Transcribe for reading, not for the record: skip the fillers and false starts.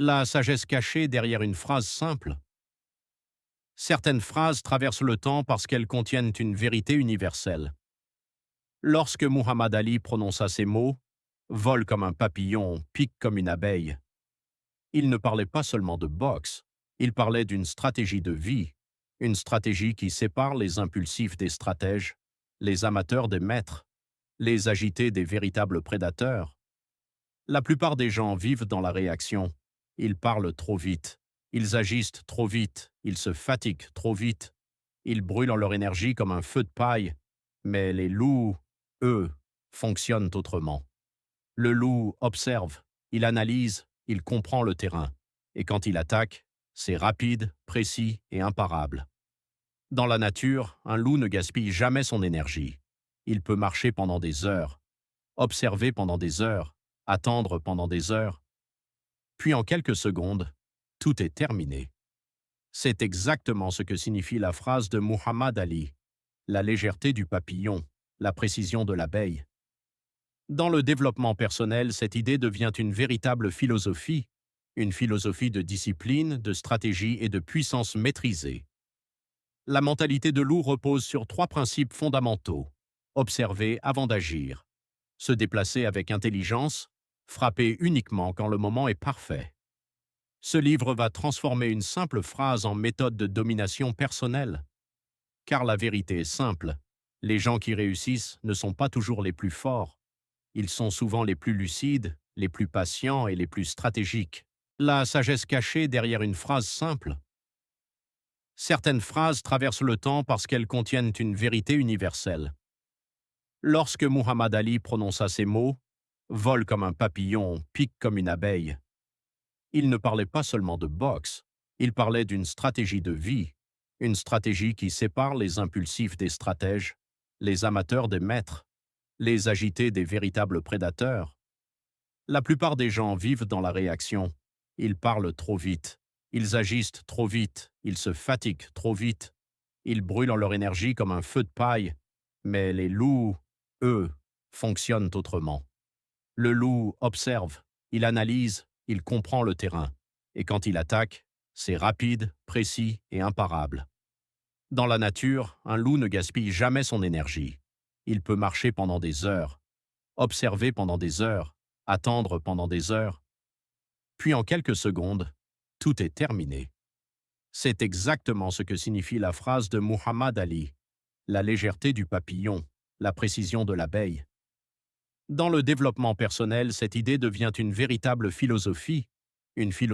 La sagesse cachée derrière une phrase simple. Certaines phrases traversent le temps parce qu'elles contiennent une vérité universelle. Lorsque Muhammad Ali prononça ces mots, vole comme un papillon, pique comme une abeille, il ne parlait pas seulement de boxe, il parlait d'une stratégie de vie, une stratégie qui sépare les impulsifs des stratèges, les amateurs des maîtres, les agités des véritables prédateurs. La plupart des gens vivent dans la réaction. Ils parlent trop vite, ils agissent trop vite, ils se fatiguent trop vite, ils brûlent en leur énergie comme un feu de paille. Mais les loups, eux, fonctionnent autrement. Le loup observe, il analyse, il comprend le terrain. Et quand il attaque, c'est rapide, précis et imparable. Dans la nature, un loup ne gaspille jamais son énergie. Il peut marcher pendant des heures, observer pendant des heures, attendre pendant des heures. Puis en quelques secondes, tout est terminé. C'est exactement ce que signifie la phrase de Muhammad Ali, la légèreté du papillon, la précision de l'abeille. Dans le développement personnel, cette idée devient une véritable philosophie, une philosophie de discipline, de stratégie et de puissance maîtrisée. La mentalité de loup repose sur trois principes fondamentaux. Observer avant d'agir, se déplacer avec intelligence, frapper uniquement quand le moment est parfait. Ce livre va transformer une simple phrase en méthode de domination personnelle. Car la vérité est simple, les gens qui réussissent ne sont pas toujours les plus forts. Ils sont souvent les plus lucides, les plus patients et les plus stratégiques. La sagesse cachée derrière une phrase simple. Certaines phrases traversent le temps parce qu'elles contiennent une vérité universelle. Lorsque Muhammad Ali prononça ces mots, vole comme un papillon, pique comme une abeille, il ne parlait pas seulement de boxe, il parlait d'une stratégie de vie, une stratégie qui sépare les impulsifs des stratèges, les amateurs des maîtres, les agités des véritables prédateurs. La plupart des gens vivent dans la réaction. Ils parlent trop vite, ils agissent trop vite, ils se fatiguent trop vite, ils brûlent en leur énergie comme un feu de paille. Mais les loups, eux, fonctionnent autrement. Le loup observe, il analyse, il comprend le terrain. Et quand il attaque, c'est rapide, précis et imparable. Dans la nature, un loup ne gaspille jamais son énergie. Il peut marcher pendant des heures, observer pendant des heures, attendre pendant des heures. Puis en quelques secondes, tout est terminé. C'est exactement ce que signifie la phrase de Muhammad Ali, la légèreté du papillon, la précision de l'abeille. Dans le développement personnel, cette idée devient une véritable philosophie, une philosophie